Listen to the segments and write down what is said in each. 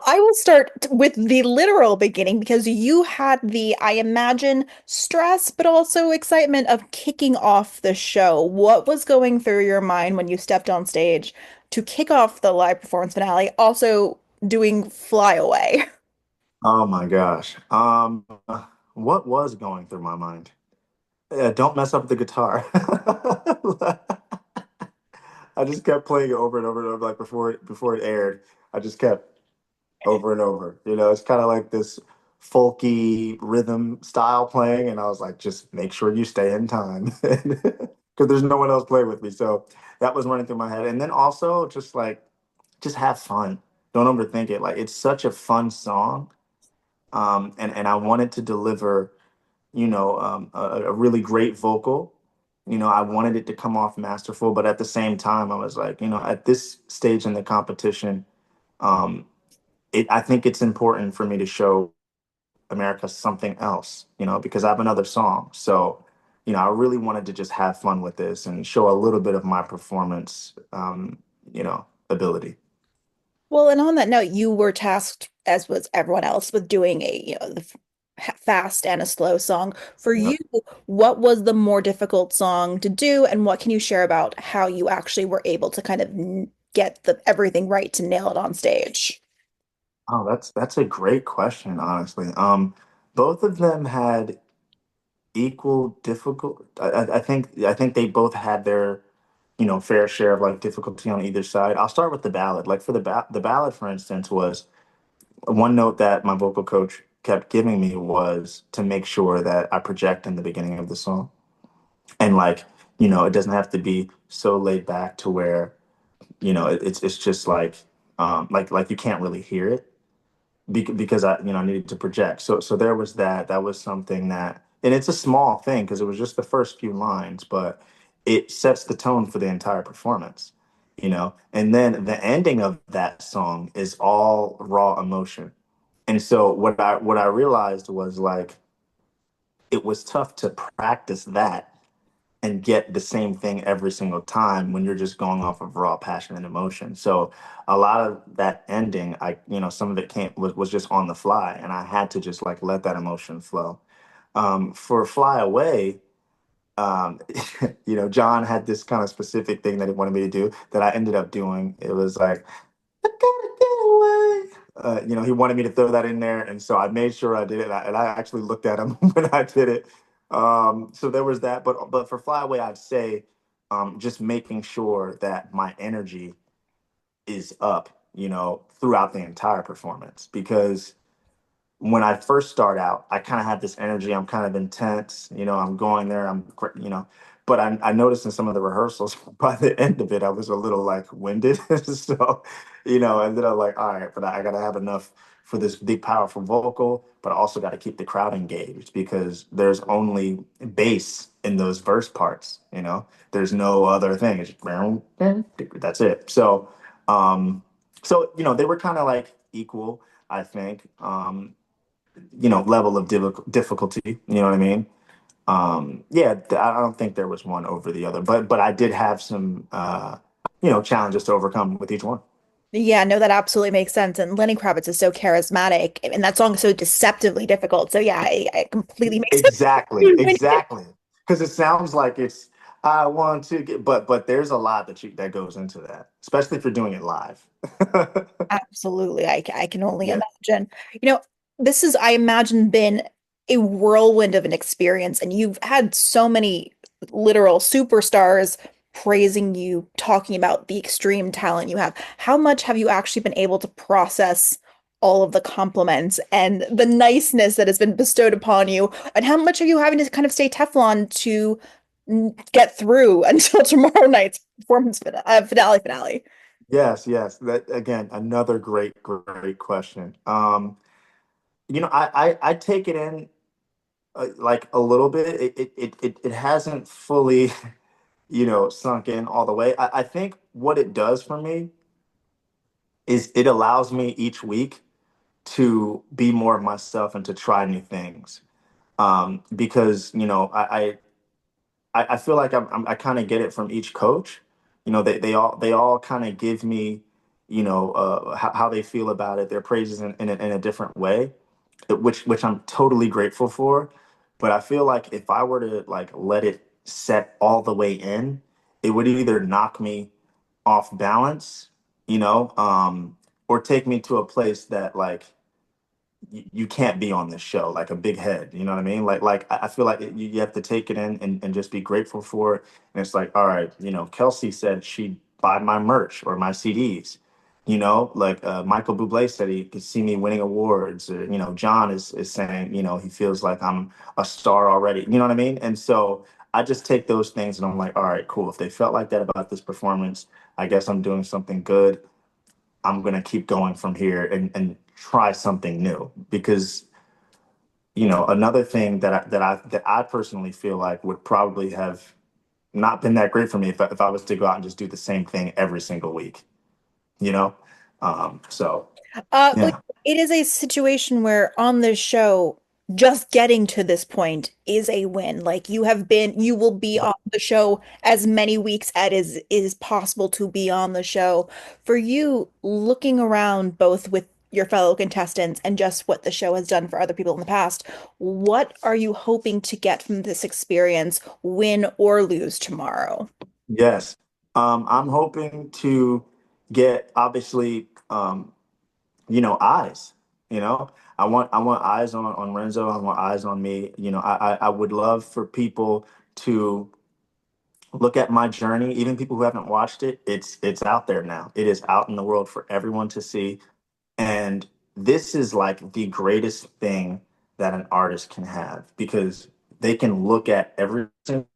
I will start with the literal beginning because you had the, I imagine, stress, but also excitement of kicking off the show. What was going through your mind when you stepped on stage to kick off the live performance finale, also doing Fly Away? Oh my gosh. What was going through my mind? Don't mess up the guitar. I just kept playing it over and over and over, like before it aired. I just kept over and over. It's kind of like this folky rhythm style playing, and I was like, just make sure you stay in time, because there's no one else playing with me. So that was running through my head, and then also just have fun. Don't overthink it. Like it's such a fun song, and I wanted to deliver, a really great vocal. I wanted it to come off masterful, but at the same time, I was like, at this stage in the competition, um, I think it's important for me to show America something else, because I have another song. So, I really wanted to just have fun with this and show a little bit of my performance, ability. Well, and on that note, you were tasked, as was everyone else, with doing fast and a slow song. For Yeah. you, what was the more difficult song to do, and what can you share about how you actually were able to kind of get the everything right to nail it on stage? Oh, that's a great question, honestly. Both of them had equal difficult. I think they both had their, fair share of like difficulty on either side. I'll start with the ballad. Like for the ballad, for instance, was one note that my vocal coach kept giving me was to make sure that I project in the beginning of the song. And like, it doesn't have to be so laid back to where, it's just like you can't really hear it because I needed to project. So there was that. That was something that, and it's a small thing because it was just the first few lines, but it sets the tone for the entire performance. And then the ending of that song is all raw emotion. And so what I realized was like it was tough to practice that and get the same thing every single time when you're just going off of raw passion and emotion. So a lot of that ending, some of it came was just on the fly, and I had to just like let that emotion flow. For Fly Away, um, John had this kind of specific thing that he wanted me to do that I ended up doing. It was like, I gotta get away. He wanted me to throw that in there, and so I made sure I did it. And I actually looked at him when I did it. So there was that. But for Fly Away, I'd say just making sure that my energy is up, throughout the entire performance. Because when I first start out, I kind of have this energy. I'm kind of intense, I'm going there. But I noticed in some of the rehearsals by the end of it, I was a little like winded. So, and then I'm like, all right, but I got to have enough for this big, powerful vocal, but I also got to keep the crowd engaged because there's only bass in those verse parts, there's no other thing. It's just, that's it. So, they were kind of like equal, I think. Level of difficulty. You know what I mean? Yeah, I don't think there was one over the other, but I did have some, challenges to overcome with each one. Yeah, no, that absolutely makes sense. And Lenny Kravitz is so charismatic, and that song is so deceptively difficult. So yeah, it completely makes sense. Exactly, exactly. Because it sounds like it's I want to get, but there's a lot that goes into that, especially if you're doing it live. Absolutely. I can only Yeah. imagine. You know, this has, I imagine, been a whirlwind of an experience, and you've had so many literal superstars praising you, talking about the extreme talent you have. How much have you actually been able to process all of the compliments and the niceness that has been bestowed upon you? And how much are you having to kind of stay Teflon to get through until tomorrow night's performance finale? Yes, yes. That again, another great question. I take it in like a little bit. It hasn't fully, sunk in all the way. I think what it does for me is it allows me each week to be more of myself and to try new things. Because I feel like I kind of get it from each coach. They all kind of give me how they feel about it, their praises in a different way, which I'm totally grateful for. But I feel like if I were to like let it set all the way in, it would either knock me off balance, you know, or take me to a place that like you can't be on this show like a big head, you know what I mean? I feel like you have to take it in and just be grateful for it. And it's like, all right, Kelsey said she'd buy my merch or my CDs. Michael Bublé said he could see me winning awards. Or, John is saying, he feels like I'm a star already. You know what I mean? And so I just take those things and I'm like, all right, cool. If they felt like that about this performance, I guess I'm doing something good. I'm gonna keep going from here and try something new because another thing that I personally feel like would probably have not been that great for me if I was to go out and just do the same thing every single week, you know? So But yeah, it is a situation where on this show, just getting to this point is a win. Like you will be on the show as many weeks as is possible to be on the show. For you, looking around both with your fellow contestants and just what the show has done for other people in the past, what are you hoping to get from this experience, win or lose tomorrow? yes. I'm hoping to get obviously eyes. I want eyes on Renzo. I want eyes on me. I would love for people to look at my journey. Even people who haven't watched it, it's out there now. It is out in the world for everyone to see. And this is like the greatest thing that an artist can have because they can look at every single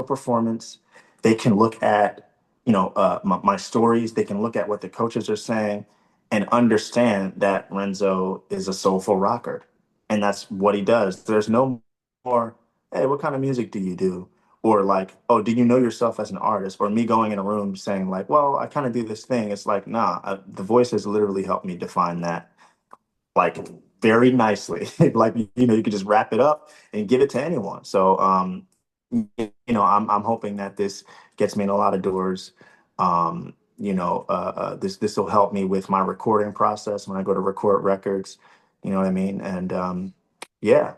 performance. They can look at, my stories. They can look at what the coaches are saying and understand that Renzo is a soulful rocker. And that's what he does. There's no more, hey, what kind of music do you do? Or like, oh, do you know yourself as an artist? Or me going in a room saying like, well, I kind of do this thing. It's like, nah, the voice has literally helped me define that like very nicely. Like, you could just wrap it up and give it to anyone. So, I'm hoping that this gets me in a lot of doors. This will help me with my recording process when I go to record records. You know what I mean? And yeah.